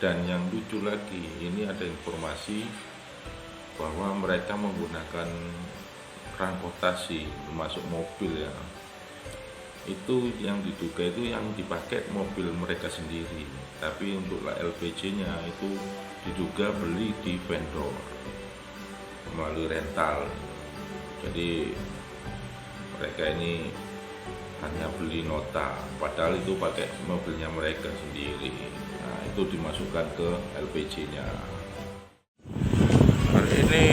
Dan yang lucu lagi, ini ada informasi bahwa mereka menggunakan transportasi termasuk mobil ya. Itu yang diduga itu yang dipakai mobil mereka sendiri, tapi untuk LPG-nya itu diduga beli di vendor melalui rental. Jadi mereka ini hanya beli nota, padahal itu pakai mobilnya mereka sendiri. Nah, itu dimasukkan ke LPG-nya. Hari ini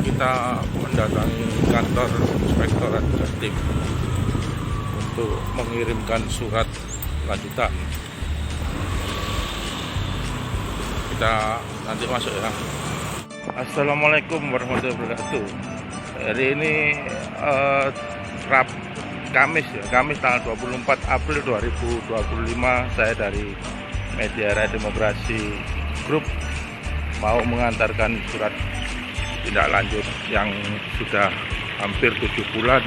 kita mendatangi kantor Inspektorat Jatim untuk mengirimkan surat lanjutan. Kita nanti masuk ya. Assalamualaikum warahmatullahi wabarakatuh. Hari ini Kamis ya, Kamis tanggal 24 April 2025. Saya dari Media Raya Demokrasi Group mau mengantarkan surat tindak lanjut yang sudah hampir 7 bulan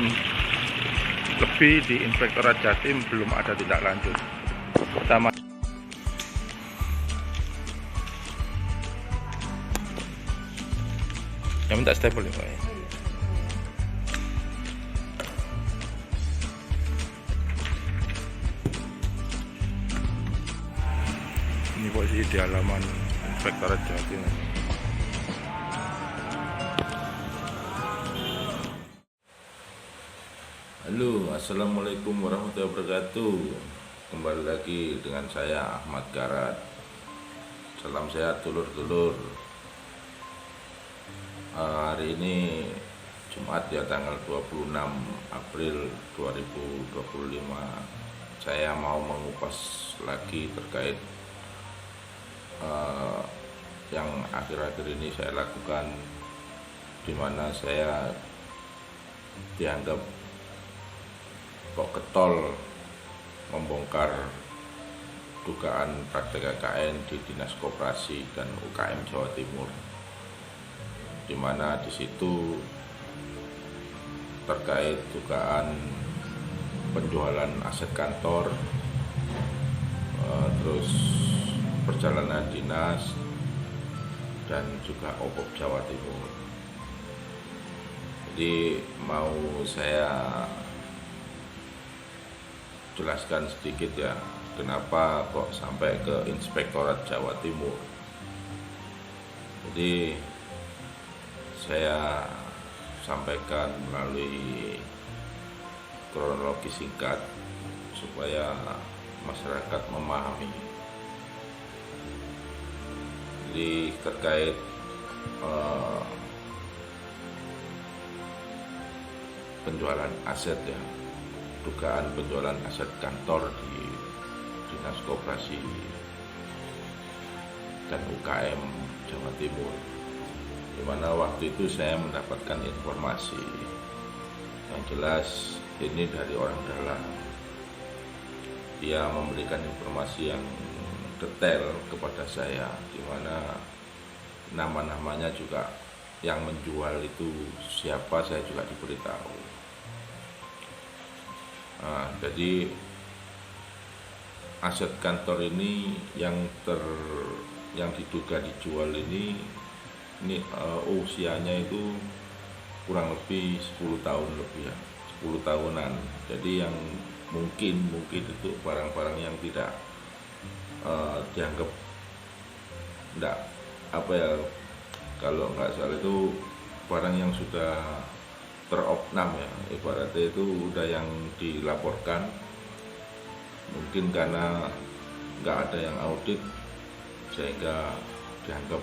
lebih di Inspektorat Jatim belum ada tindak lanjut. Pertama, yang minta stempel ya, Pak. Ini posisi di halaman Inspektorat Jatim. Halo, assalamualaikum warahmatullahi wabarakatuh. Kembali lagi dengan saya Ahmad Garat. Salam sehat dulur-dulur. Hari ini Jumat ya, tanggal 26 April 2025. Saya mau mengupas lagi terkait yang akhir-akhir ini saya lakukan, di mana saya dianggap kok ketol membongkar dugaan praktek KKN di Dinas Koperasi dan UKM Jawa Timur, di mana di situ terkait dugaan penjualan aset kantor, terus perjalanan dinas, dan juga OPOP Jawa Timur. Jadi mau saya jelaskan sedikit ya, kenapa kok sampai ke Inspektorat Jawa Timur. Jadi saya sampaikan melalui kronologi singkat supaya masyarakat memahami. Jadi terkait penjualan aset ya, dugaan penjualan aset kantor di Dinas Koperasi dan UKM Jawa Timur, di mana waktu itu saya mendapatkan informasi yang jelas ini dari orang dalam. Dia memberikan informasi yang detail kepada saya, di mana nama-namanya juga yang menjual itu siapa saya juga diberitahu. Nah, jadi aset kantor ini yang diduga dijual ini usianya itu kurang lebih 10 tahun lebih ya, 10 tahunan. Jadi yang mungkin itu barang-barang yang tidak dianggap enggak apa ya, kalau nggak salah itu barang yang sudah teropnam ya, ibaratnya itu udah yang dilaporkan, mungkin karena nggak ada yang audit sehingga dianggap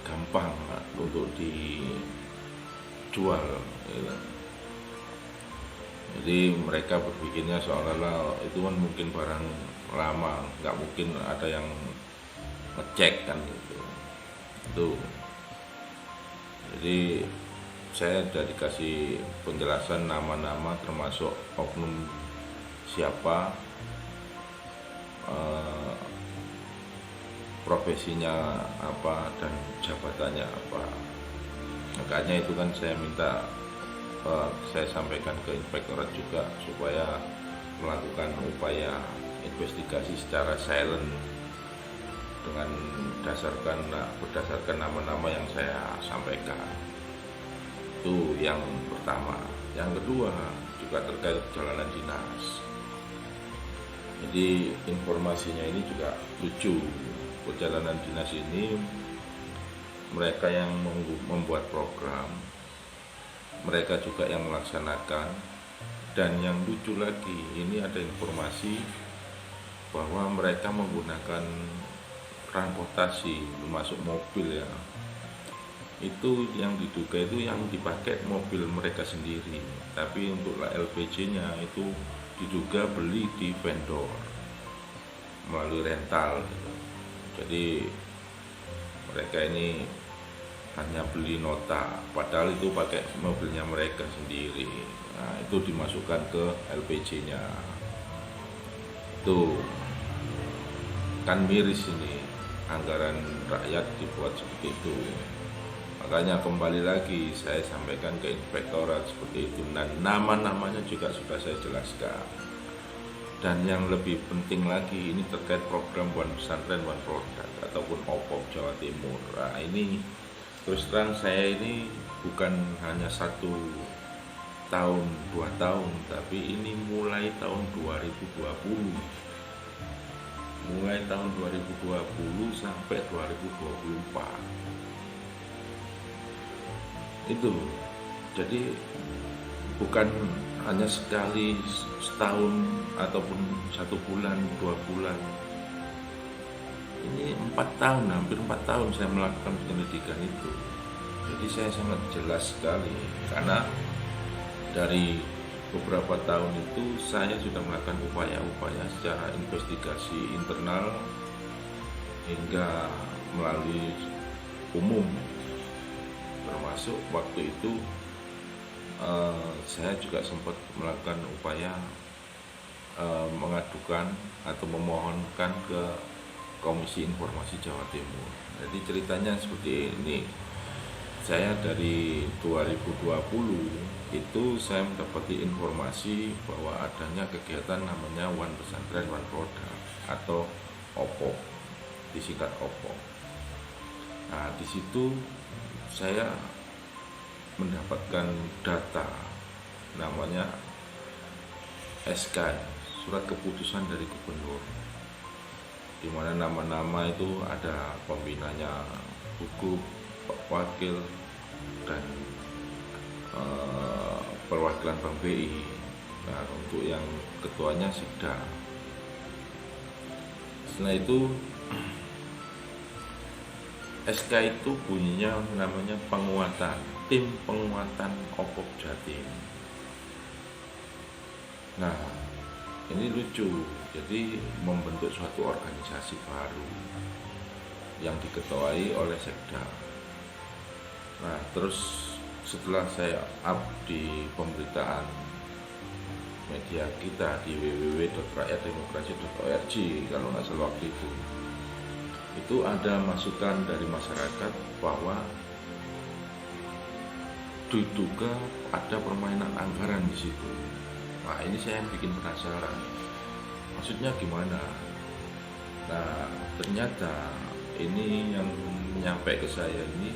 gampang untuk dijual gitu. Jadi mereka berpikirnya seolah-olah itu kan mungkin barang lama, nggak mungkin ada yang ngecek kan gitu. Itu. Jadi saya sudah dikasih penjelasan nama-nama termasuk oknum siapa, profesinya apa, dan jabatannya apa. Makanya itu kan saya minta, saya sampaikan ke Inspektorat juga supaya melakukan upaya investigasi secara silent dengan berdasarkan nama-nama yang saya sampaikan. Itu yang pertama. Yang kedua juga terkait perjalanan dinas. Jadi informasinya ini juga lucu. Perjalanan dinas ini mereka yang membuat program, mereka juga yang melaksanakan. Dan yang lucu lagi, ini ada informasi bahwa mereka menggunakan transportasi termasuk mobil ya. Itu yang diduga itu yang dipakai mobil mereka sendiri, tapi untuk LPG-nya itu diduga beli di vendor melalui rental gitu. Jadi mereka ini hanya beli nota, padahal itu pakai mobilnya mereka sendiri. Nah, itu dimasukkan ke LPG-nya. Tuh kan miris ini, anggaran rakyat dibuat seperti itu. Makanya kembali lagi saya sampaikan ke inspektorat seperti itu, dan nama-namanya juga sudah saya jelaskan. Dan yang lebih penting lagi, ini terkait program One Pesantren One Product ataupun OPOP Jawa Timur. Nah, ini terus terang saya ini bukan hanya 1 tahun, 2 tahun, tapi ini mulai tahun 2020. Mulai tahun 2020 sampai 2024. Itu. Jadi bukan hanya sekali setahun ataupun 1 bulan, 2 bulan. Ini 4 tahun, hampir 4 tahun saya melakukan penyelidikan itu. Jadi saya sangat jelas sekali, karena dari beberapa tahun itu saya sudah melakukan upaya-upaya secara investigasi internal hingga melalui umum, termasuk waktu itu saya juga sempat melakukan upaya mengadukan atau memohonkan ke Komisi Informasi Jawa Timur. Jadi ceritanya seperti ini. Saya dari 2020 itu saya mendapati informasi bahwa adanya kegiatan namanya One Pesantren One Product atau OPOP, disingkat OPOP. Nah, di situ saya mendapatkan data namanya SK, surat keputusan dari gubernur, di mana nama-nama itu ada pembinanya Gugup, Pak Wakil, dan perwakilan Bank BI. Nah, untuk yang ketuanya Sikda. Setelah itu SK itu bunyinya namanya penguatan, tim penguatan OPOP Jatim. Nah, ini lucu. Jadi membentuk suatu organisasi baru yang diketuai oleh Sekda. Nah, terus setelah saya up di pemberitaan media kita di www.rakyatdemokrasi.org kalau nggak salah waktu itu ada masukan dari masyarakat bahwa diduga ada permainan anggaran di situ. Nah, ini saya yang bikin penasaran, maksudnya gimana? Nah, ternyata ini yang nyampe ke saya ini,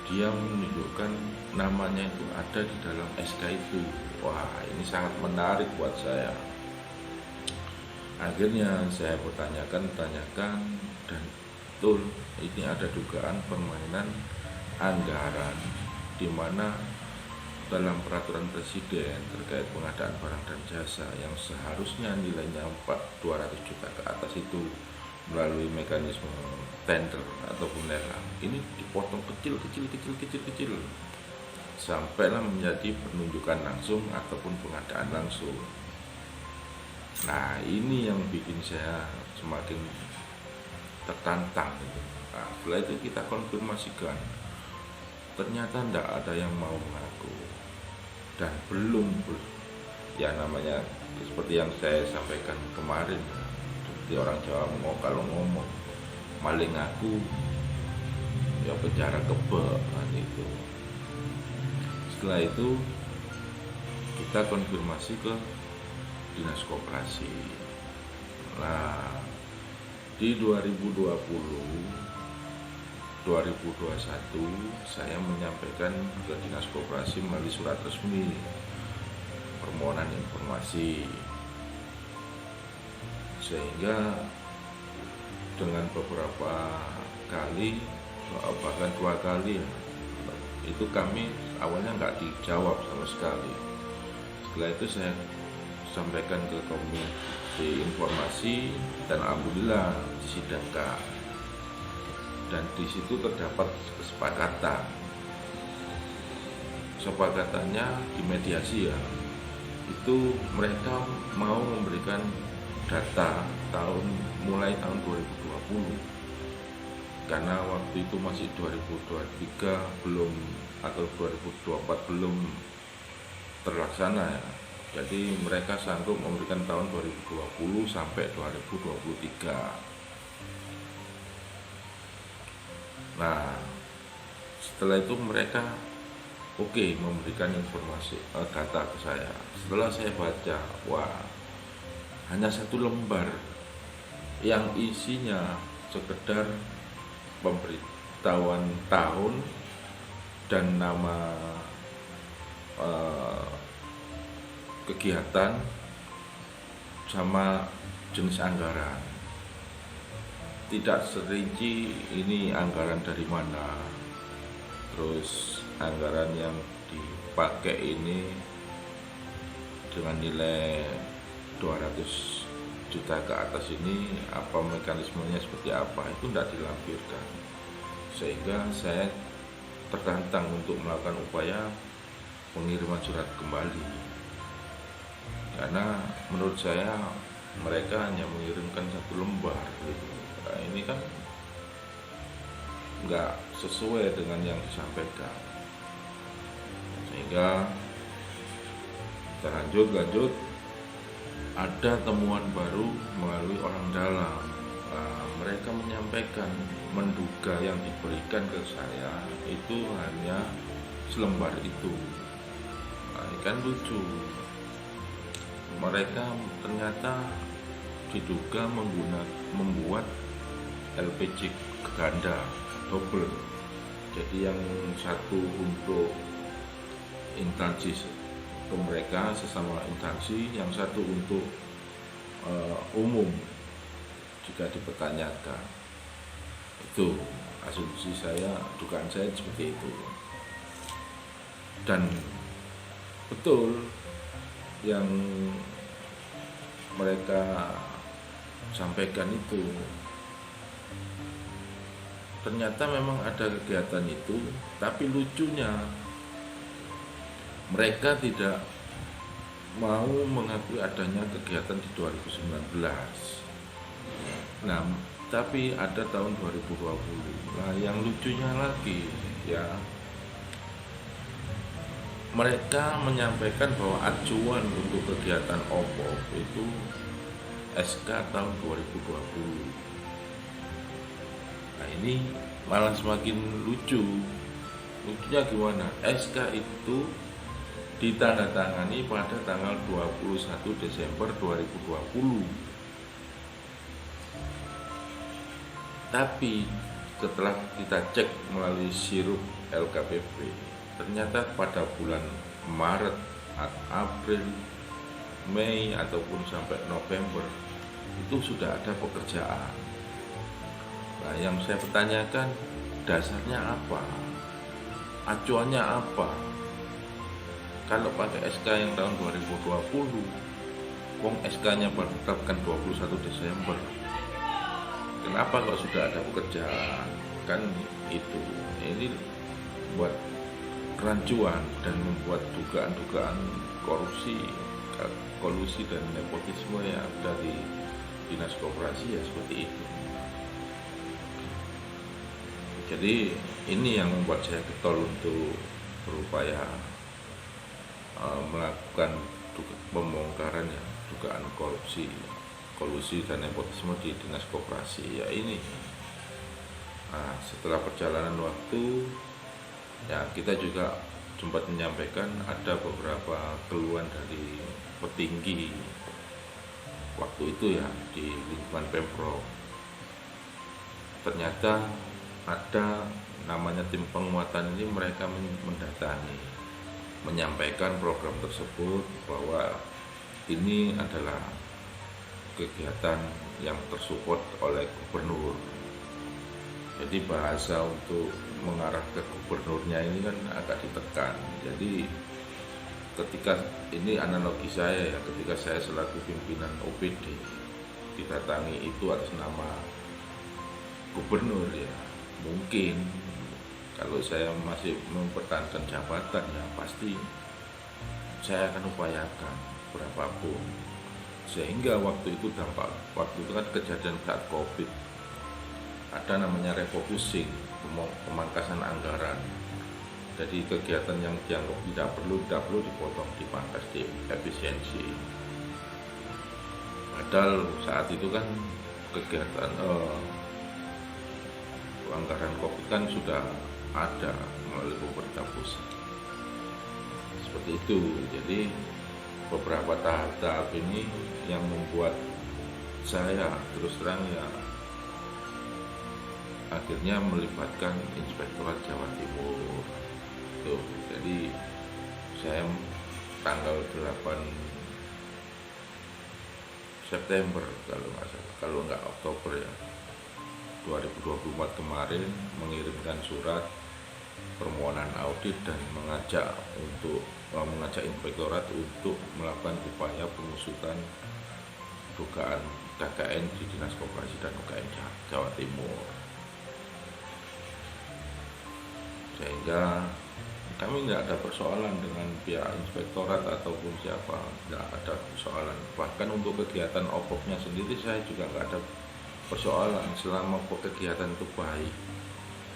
dia menunjukkan namanya itu ada di dalam SK itu. Wah, ini sangat menarik buat saya. Akhirnya saya tanyakan, dan betul ini ada dugaan permainan anggaran, di mana dalam peraturan presiden terkait pengadaan barang dan jasa yang seharusnya nilainya 200 juta ke atas itu melalui mekanisme tender ataupun lelang, ini dipotong kecil sampailah menjadi penunjukan langsung ataupun pengadaan langsung. Nah, ini yang bikin saya semakin tertantang gitu. Nah, setelah itu kita konfirmasikan, ternyata tidak ada yang mau mengaku, dan belum ya, namanya seperti yang saya sampaikan kemarin, seperti orang Jawa kalau ngomong maling ngaku ya penjara kebek kan itu. Setelah itu kita konfirmasi ke Dinas Koperasi. Nah, di 2021 saya menyampaikan ke Dinas Koperasi melalui surat resmi permohonan informasi, sehingga dengan beberapa kali, bahkan 2 kali itu kami awalnya nggak dijawab sama sekali. Setelah itu saya sampaikan ke Komisi Informasi dan alhamdulillah disidangkan, dan di situ terdapat kesepakatannya dimediasi ya, itu mereka mau memberikan data mulai tahun 2020, karena waktu itu masih 2023 belum, atau 2024 belum terlaksana ya. Jadi mereka sanggup memberikan tahun 2020 sampai 2023. Nah, setelah itu mereka memberikan informasi data ke saya. Setelah saya baca, wah, hanya 1 lembar yang isinya sekedar pemberitahuan tahun dan nama kegiatan sama jenis anggaran. Tidak serinci ini anggaran dari mana, terus anggaran yang dipakai ini dengan nilai 200 juta ke atas ini apa mekanismenya seperti apa, itu tidak dilampirkan, sehingga saya tertantang untuk melakukan upaya pengiriman surat kembali. Karena menurut saya mereka hanya mengirimkan 1 lembar gitu. Nah, ini kan nggak sesuai dengan yang disampaikan, sehingga lanjut ada temuan baru melalui orang dalam. Nah, mereka menyampaikan menduga yang diberikan ke saya itu hanya selembar itu. Nah, ini kan lucu. Mereka ternyata diduga membuat LPG ganda double. Jadi yang satu untuk instansi untuk mereka sesama instansi, yang satu untuk umum jika dipertanyakan. Itu asumsi saya, dugaan saya seperti itu. Dan betul yang mereka sampaikan itu, ternyata memang ada kegiatan itu, tapi lucunya mereka tidak mau mengakui adanya kegiatan di 2019. Nah, tapi ada tahun 2020. Nah, yang lucunya lagi ya, mereka menyampaikan bahwa acuan untuk kegiatan OPOP itu SK tahun 2020. Nah, ini malah semakin lucu. Lucunya gimana? SK itu ditandatangani pada tanggal 21 Desember 2020. Tapi setelah kita cek melalui sirup LKPP, ternyata pada bulan Maret, April, Mei ataupun sampai November itu sudah ada pekerjaan. Nah, yang saya pertanyakan, dasarnya apa? Acuannya apa? Kalau pakai SK yang tahun 2020, wong SK-nya baru ditetapkan 21 Desember. Kenapa kalau sudah ada pekerjaan? Kan itu. Ini buat kerancuan dan membuat dugaan-dugaan kolusi dan nepotisme yang ada di Dinas Koperasi ya seperti itu. Jadi ini yang membuat saya getol untuk berupaya melakukan pembongkaran ya, dugaan korupsi, kolusi dan nepotisme di Dinas Koperasi ya ini. Nah, setelah perjalanan waktu ya, kita juga sempat menyampaikan ada beberapa keluhan dari petinggi waktu itu ya di lingkungan Pemprov. Ternyata ada namanya tim penguatan ini, mereka mendatangi, menyampaikan program tersebut bahwa ini adalah kegiatan yang tersupport oleh gubernur. Jadi bahasa untuk mengarah ke gubernurnya ini kan agak ditekan. Jadi ketika ini analogi saya ya, ketika saya selaku pimpinan OPD didatangi itu atas nama gubernur ya, mungkin kalau saya masih mempertahankan jabatan ya pasti saya akan upayakan berapapun, sehingga waktu itu kan kejadian saat COVID, ada namanya refocusing, pemangkasan anggaran. Jadi kegiatan yang dianggap tidak perlu dipotong, dipangkas, di efisiensi. Padahal saat itu kan kegiatan anggaran COVID kan sudah ada melalui pemerintah pusat. Seperti itu. Jadi beberapa tahap-tahap ini yang membuat saya terus terang ya akhirnya melibatkan Inspektorat Jawa Timur. Tuh, jadi saya tanggal 8 September kalau nggak Oktober ya 2024 kemarin mengirimkan surat permohonan audit dan mengajak inspektorat untuk melakukan upaya pengusutan dugaan KKN di Dinas Koperasi dan UKM Jawa Timur, sehingga kami tidak ada persoalan dengan pihak inspektorat ataupun siapa, tidak ada persoalan. Bahkan untuk kegiatan OPOP-nya sendiri saya juga nggak ada persoalan selama kegiatan itu baik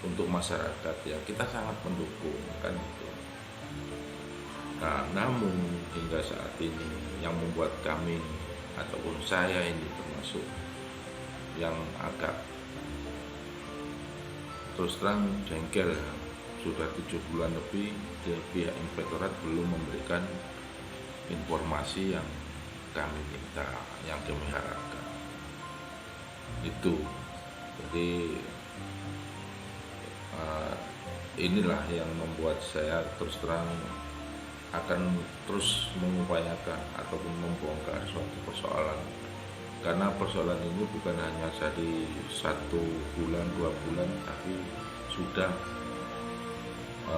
untuk masyarakat ya, kita sangat mendukung kan gitu. Nah, namun hingga saat ini yang membuat kami ataupun saya ini termasuk yang agak terus terang jengkel, sudah 7 bulan lebih pihak inspektorat belum memberikan informasi yang kami minta, yang kami harapkan. Itu jadi inilah yang membuat saya terus terang akan terus mengupayakan ataupun membongkar suatu persoalan, karena persoalan ini bukan hanya dari 1 bulan 2 bulan, tapi sudah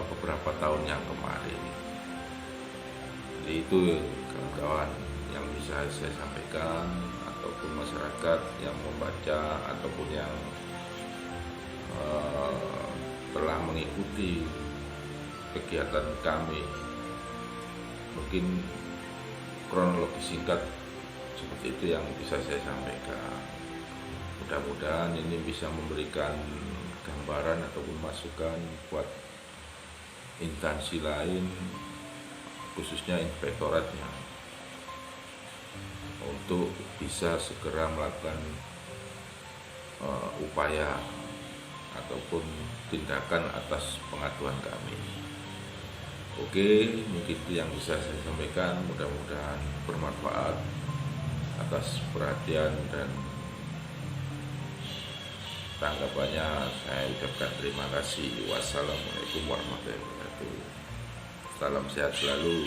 beberapa tahun yang kemarin. Jadi itu kawan-kawan yang bisa saya sampaikan, ataupun masyarakat yang membaca ataupun yang telah mengikuti kegiatan kami. Mungkin kronologi singkat seperti itu yang bisa saya sampaikan. Mudah-mudahan ini bisa memberikan gambaran ataupun masukan buat instansi lain, khususnya inspektoratnya, untuk bisa segera melakukan upaya ataupun tindakan atas pengaduan kami. Oke, mungkin itu yang bisa saya sampaikan. Mudah-mudahan bermanfaat. Atas perhatian dan tanggapannya saya ucapkan terima kasih. Wassalamualaikum warahmatullahi wabarakatuh. Salam sehat selalu.